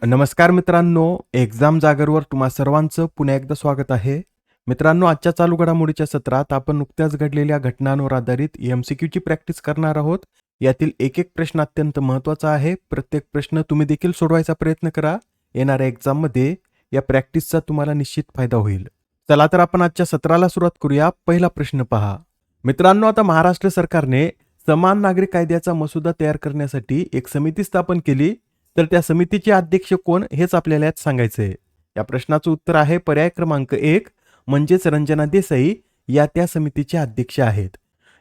नमस्कार मित्रांनो, एक्झाम जागरवर तुम्हा सर्वांचं पुन्हा एकदा स्वागत आहे. मित्रांनो, आजच्या चालू घडामोडीच्या सत्रात आपण नुकत्याच घडलेल्या घटनांवर आधारित एमसीक्यूची प्रॅक्टिस करणार आहोत. यातील एक एक प्रश्न अत्यंत महत्त्वाचा आहे. प्रत्येक प्रश्न तुम्ही देखील सोडवायचा प्रयत्न करा. येणाऱ्या एक्झाममध्ये या प्रॅक्टिसचा तुम्हाला निश्चित फायदा होईल. चला तर आपण आजच्या सत्राला सुरुवात करूया. पहिला प्रश्न पहा. मित्रांनो, आता महाराष्ट्र सरकारने समान नागरिक कायद्याचा मसुदा तयार करण्यासाठी एक समिती स्थापन केली. तर त्या समितीचे अध्यक्ष कोण हेच आपल्याला यात सांगायचंय. या प्रश्नाचं उत्तर आहे पर्याय क्रमांक 1 म्हणजेच रंजना देसाई या त्या समितीचे अध्यक्ष आहेत.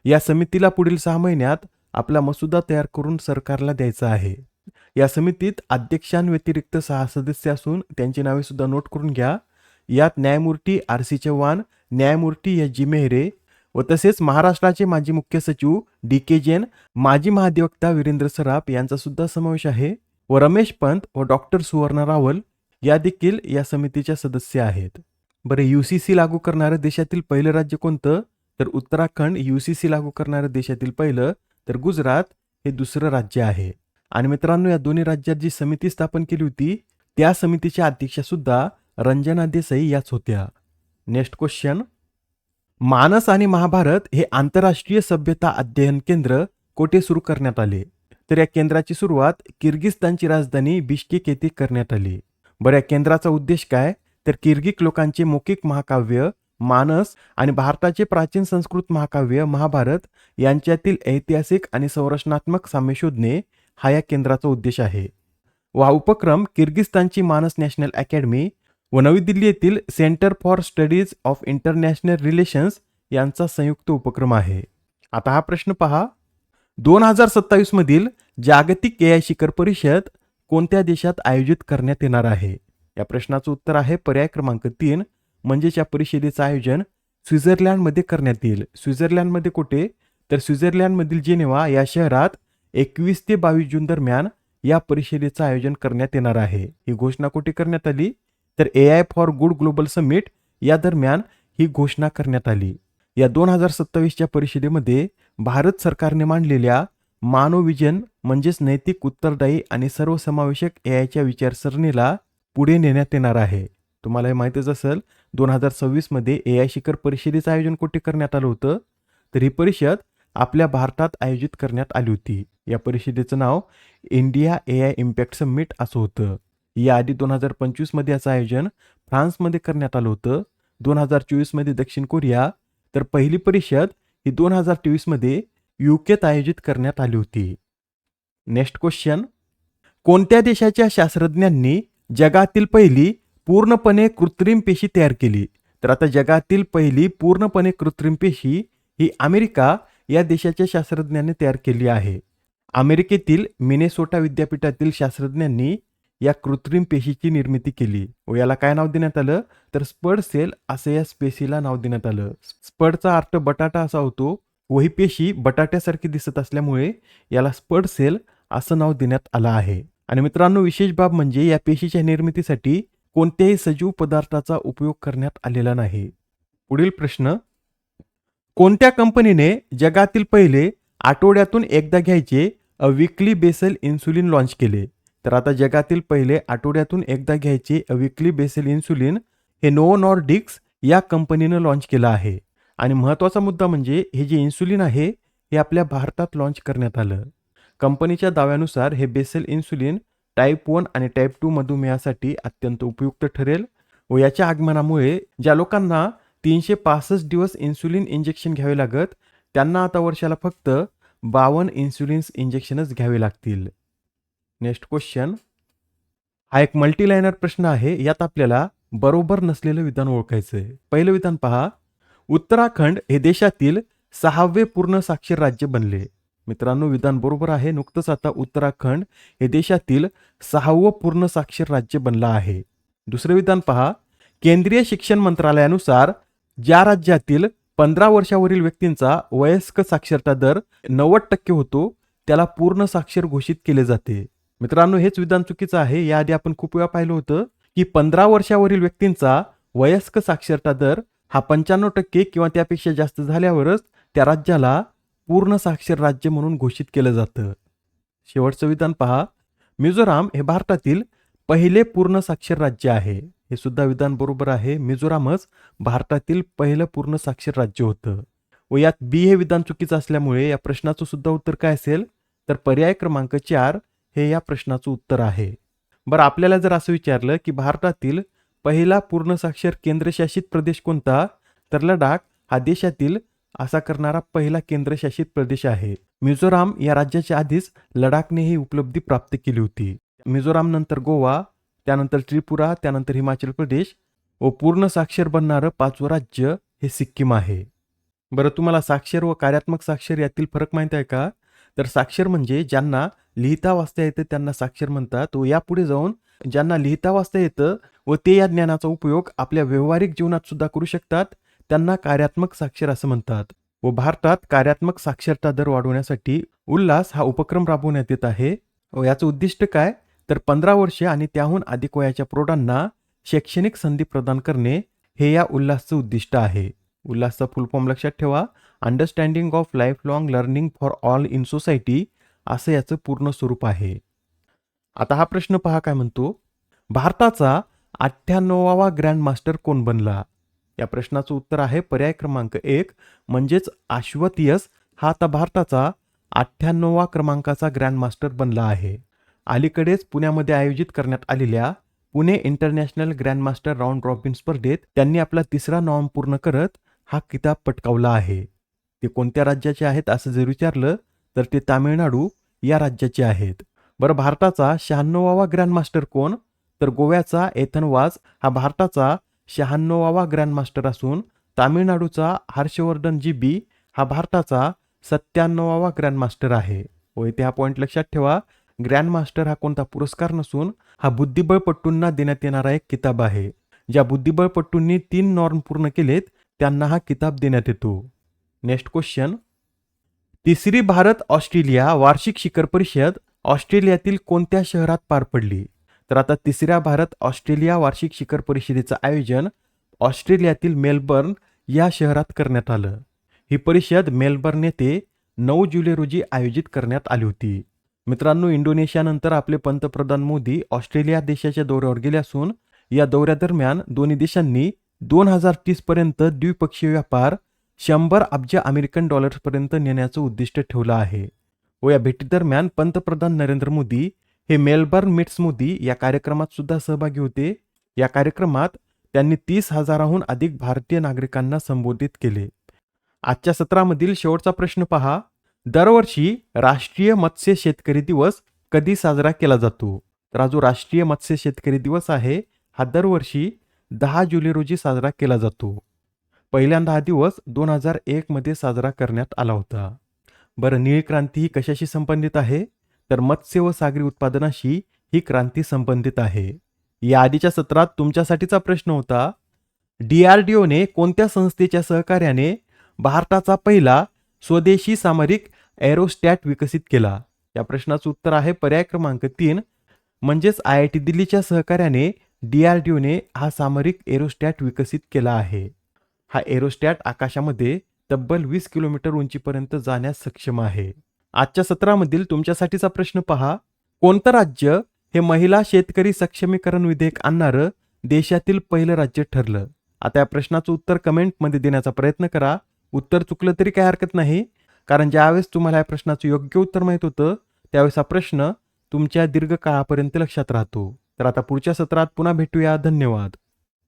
या समितीला पुढील 6 महिन्यात आपला मसुदा तयार करून सरकारला द्यायचा आहे. या समितीत अध्यक्षांव्यतिरिक्त 6 सदस्य असून त्यांची नावे सुद्धा नोट करून घ्या. यात न्यायमूर्ती आर.सी. चव्हाण, न्यायमूर्ती एस.जी. मेहरे व तसेच महाराष्ट्राचे माजी मुख्य सचिव डी.के. जैन, माजी महाधिवक्ता वीरेंद्र सराफ यांचा सुद्धा समावेश आहे व रमेश पंत व डॉक्टर सुवर्ण रावल या देखील या समितीच्या सदस्य आहेत. बरं, यूसीसी लागू करणारं देशातील पहिलं राज्य कोणतं? तर उत्तराखंड यूसीसी लागू करणारं देशातील पहिलं, तर गुजरात हे दुसरं राज्य आहे. आणि मित्रांनो, या दोन्ही राज्यात जी समिती स्थापन केली होती त्या समितीच्या अध्यक्षा सुद्धा रंजना देसाई याच होत्या. Next question. मानस आणि महाभारत हे आंतरराष्ट्रीय सभ्यता अध्ययन केंद्र कोठे सुरू करण्यात आले? तर या केंद्राची सुरुवात किर्गिस्तानची राजधानी बिश्केक येथे करण्यात आली. बरं, या केंद्राचा उद्देश काय? तर किर्गिक लोकांचे मौखिक महाकाव्य मानस आणि भारताचे प्राचीन संस्कृत महाकाव्य महाभारत यांच्यातील ऐतिहासिक आणि संरचनात्मक साम्य शोधणे हा या केंद्राचा उद्देश आहे. व हा उपक्रम किर्गिस्तानची मानस नॅशनल अकॅडमी व नवी दिल्ली येथील centre for studies of international relations यांचा संयुक्त उपक्रम आहे. आता हा प्रश्न पहा. 2027 मधील जागतिक एआय शिखर परिषद कोणत्या देशात आयोजित करण्यात येणार आहे? या प्रश्नाचं उत्तर आहे पर्याय क्रमांक 3 म्हणजेच या परिषदेचं आयोजन स्वित्झर्लंडमध्ये करण्यात येईल. स्वित्झर्लंडमध्ये कुठे? तर स्वित्झर्लंडमधील जेनेवा या शहरात 21 ते 22 जून दरम्यान या परिषदेचं आयोजन करण्यात येणार आहे. ही घोषणा कुठे करण्यात आली? तर AI for good global summit या दरम्यान ही घोषणा करण्यात आली. या 2027च्या परिषदेमध्ये भारत सरकारने मांडलेल्या मानव विजन म्हणजेच नैतिक, उत्तरदायी आणि सर्वसमावेशक एआयच्या विचारसरणीला पुढे नेण्यात येणार आहे. तुम्हाला हे माहितीच असेल, 2026 मध्ये एआय शिखर परिषदेचं आयोजन कुठे करण्यात आलं होतं? तर ही परिषद आपल्या भारतात आयोजित करण्यात आली होती. या परिषदेचं नाव इंडिया एआय इम्पॅक्ट समिट असं होतं. याआधी 2025 मध्ये याचं आयोजन फ्रान्समध्ये करण्यात आलं होतं. 2024 मध्ये दक्षिण कोरिया, तर पहिली परिषद ही 2023 मध्ये यूकेत आयोजित करण्यात आली होती. Next question. कोणत्या देशाच्या शास्त्रज्ञांनी जगातील पहिली पूर्णपणे कृत्रिम पेशी तयार केली? तर आता जगातील पहिली पूर्णपणे कृत्रिम पेशी ही अमेरिका या देशाच्या शास्त्रज्ञांनी तयार केली आहे. अमेरिकेतील मिनेसोटा विद्यापीठातील शास्त्रज्ञांनी या कृत्रिम पेशीची निर्मिती केली व याला काय नाव देण्यात आलं? तर स्पड सेल असं या पेशीला नाव देण्यात आलं. स्पडचा अर्थ बटाटा असा होतो व ही पेशी बटाट्यासारखी दिसत असल्यामुळे याला स्पड सेल असं नाव देण्यात आलं आहे. आणि मित्रांनो, विशेष बाब म्हणजे या पेशीच्या निर्मितीसाठी कोणत्याही सजीव पदार्थाचा उपयोग करण्यात आलेला नाही. पुढील प्रश्न. कोणत्या कंपनीने जगातील पहिले आठवड्यातून एकदा घ्यायचे वीकली बेसल इन्सुलिन लॉन्च केले? तर आता जगातील पहिले आठवड्यातून एकदा घ्यायचे वीकली बेसल इन्सुलिन हे नोव्हो नॉर्डिक्स या कंपनीनं लॉन्च केलं आहे. आणि महत्त्वाचा मुद्दा म्हणजे हे जे इन्सुलिन आहे हे आपल्या भारतात लॉन्च करण्यात आलं. कंपनीच्या दाव्यानुसार हे बेसल इन्सुलिन टाईप 1 आणि टाईप 2 मधुमेहासाठी अत्यंत उपयुक्त ठरेल व याच्या आगमनामुळे ज्या लोकांना 365 दिवस इन्सुलिन इंजेक्शन घ्यावे लागत त्यांना आता वर्षाला फक्त 52 इन्सुलिन इंजेक्शनच घ्यावे लागतील. Next question. हा एक मल्टीलायनर प्रश्न आहे. यात आपल्याला बरोबर नसलेलं विधान ओळखायचं आहे. पहिलं विधान पहा. उत्तराखंड हे देशातील 6वे पूर्ण साक्षर राज्य बनले. मित्रांनो, विधान बरोबर आहे. नुकतंच आता उत्तराखंड हे देशातील 6वं पूर्ण साक्षर राज्य बनलं आहे. दुसरं विधान पहा. केंद्रीय शिक्षण मंत्रालयानुसार ज्या राज्यातील 15 वर्षावरील व्यक्तींचा वयस्क साक्षरता दर 90% होतो त्याला पूर्ण साक्षर घोषित केले जाते. मित्रांनो, हेच विधान चुकीचं आहे. याआधी आपण खूप वेळा पाहिलं होतं की 15 वर्षावरील व्यक्तींचा वयस्क साक्षरता दर हा 95% किंवा त्यापेक्षा जास्त झाल्यावरच त्या राज्याला पूर्ण साक्षर राज्य म्हणून घोषित केलं जातं. शेवटचं विधान पहा. मिझोराम हे भारतातील पहिले पूर्ण साक्षर राज्य आहे. हे सुद्धा विधान बरोबर आहे. मिझोरामच भारतातील पहिलं पूर्ण साक्षर राज्य होतं. व यात बी हे विधान चुकीचं असल्यामुळे या प्रश्नाचं सुद्धा उत्तर काय असेल, तर पर्याय क्रमांक 4 हे या प्रश्नाचं उत्तर आहे. बरं, आपल्याला जर असं विचारलं की भारतातील पहिला पूर्ण साक्षर केंद्रशासित प्रदेश कोणता, तर लडाख हा देशातील असा करणारा पहिला केंद्रशासित प्रदेश आहे. मिझोराम या राज्याच्या आधीच लडाखने ही उपलब्धी प्राप्त केली होती. मिझोराम नंतर गोवा, त्यानंतर त्रिपुरा, त्यानंतर हिमाचल प्रदेश व पूर्ण साक्षर बनणारं 5वं राज्य हे सिक्कीम आहे. बरं, तुम्हाला साक्षर व कार्यात्मक साक्षर यातील फरक माहिती आहे का? तर साक्षर म्हणजे ज्यांना लिहिता वाचता येतं त्यांना साक्षर म्हणतात व यापुढे जाऊन ज्यांना लिहिता वाचता येतं व ते या ज्ञानाचा उपयोग आपल्या व्यावहारिक जीवनात सुद्धा करू शकतात त्यांना कार्यात्मक साक्षर असं म्हणतात. व भारतात कार्यात्मक साक्षरता दर वाढवण्यासाठी उल्हास हा उपक्रम राबवण्यात येत आहे. व याचं उद्दिष्ट काय, तर 15 वर्षे आणि त्याहून अधिक वयाच्या प्रौढांना शैक्षणिक संधी प्रदान करणे हे या उल्हासचं उद्दिष्ट आहे. उल्हासचा फुल फॉर्म लक्षात ठेवा, understanding of life long learning for all in society असं याचं पूर्ण स्वरूप आहे. आता हा प्रश्न पहा काय म्हणतो, भारताचा 98वा ग्रँड मास्टर कोण बनला? या प्रश्नाचं उत्तर आहे पर्याय क्रमांक 1 म्हणजेच अश्वत यस हा आता भारताचा 98वा क्रमांकाचा ग्रँड मास्टर बनला आहे. अलीकडेच पुण्यामध्ये आयोजित करण्यात आलेल्या Pune international grand master round robin स्पर्धेत त्यांनी आपला 3रा नॉर्म पूर्ण करत हा किताब पटकावला आहे. ते कोणत्या राज्याचे आहेत असं जर विचारलं तर ते तामिळनाडू या राज्याचे आहेत. बरं, भारताचा 96वा ग्रँड मास्टर कोण, तर गोव्याचा एथन वाज हा भारताचा 96वा ग्रँड मास्टर असून तामिळनाडूचा हर्षवर्धन जी बी हा भारताचा 97वा ग्रँड मास्टर आहे. व इथे हा पॉईंट लक्षात ठेवा, ग्रँड मास्टर हा कोणता पुरस्कार नसून हा बुद्धिबळपट्टूंना देण्यात येणारा एक किताब आहे. ज्या बुद्धिबळपट्टूंनी 3 नॉर्म पूर्ण केलेत त्यांना हा किताब देण्यात येतो. नेक्स्ट क्वेश्चन, 3री भारत ऑस्ट्रेलिया वार्षिक शिखर परिषद ऑस्ट्रेलियातील कोणत्या शहरात पार पडली? तर आता 3ऱ्या भारत ऑस्ट्रेलिया वार्षिक शिखर परिषदेचं आयोजन ऑस्ट्रेलियातील मेलबर्न या शहरात करण्यात आलं. ही परिषद मेलबर्न येथे 9 जुलै रोजी आयोजित करण्यात आली होती. मित्रांनो, इंडोनेशियानंतर आपले पंतप्रधान मोदी ऑस्ट्रेलिया देशाच्या दौऱ्यावर गेले असून या दौऱ्यादरम्यान दोन्ही देशांनी 2030 पर्यंत द्विपक्षीय व्यापार 100 अब्ज अमेरिकन डॉलर्सपर्यंत नेण्याचं उद्दिष्ट ठेवलं आहे. व या भेटीदरम्यान पंतप्रधान नरेंद्र मोदी हे मेलबर्न मीट्स मोदी या कार्यक्रमात सुद्धा सहभागी होते. या कार्यक्रमात त्यांनी 30,000हून अधिक भारतीय नागरिकांना संबोधित केले. आजच्या सत्रामधील शेवटचा प्रश्न पहा, दरवर्षी राष्ट्रीय मत्स्य शेतकरी दिवस कधी साजरा केला जातो? तर हा जो राष्ट्रीय मत्स्य शेतकरी दिवस आहे हा दरवर्षी 10 जुलै रोजी साजरा केला जातो. पहिल्यांदा हा दिवस 2001 मध्ये साजरा करण्यात आला होता. बरं, निळी क्रांती ही कशाशी संबंधित आहे? तर मत्स्य व सागरी उत्पादनाशी ही क्रांती संबंधित आहे. या आधीच्या सत्रात तुमच्यासाठीचा प्रश्न होता, DRDOने कोणत्या संस्थेच्या सहकार्याने भारताचा पहिला स्वदेशी सामरिक एरोस्टॅट विकसित केला? या प्रश्नाचं उत्तर आहे पर्याय क्रमांक 3 म्हणजेच IIT दिल्लीच्या सहकार्याने DRDOने हा सामरिक एरोस्टॅट विकसित केला आहे. हा एरोस्टॅट आकाशामध्ये तब्बल 20 किलोमीटर उंचीपर्यंत जाण्यास सक्षम आहे. आजच्या सत्रामधील तुमच्यासाठीचा प्रश्न पहा, कोणतं राज्य हे महिला शेतकरी सक्षमीकरण विधेयक आणणारं देशातील पहिलं राज्य ठरलं? आता या प्रश्नाचं उत्तर कमेंटमध्ये देण्याचा प्रयत्न करा. उत्तर चुकलं तरी काही हरकत नाही, कारण ज्यावेळेस तुम्हाला या प्रश्नाचं योग्य उत्तर माहीत होतं त्यावेळेस हा प्रश्न तुमच्या दीर्घकाळापर्यंत लक्षात राहतो. तर आता पुढच्या सत्रात पुन्हा भेटूया. धन्यवाद.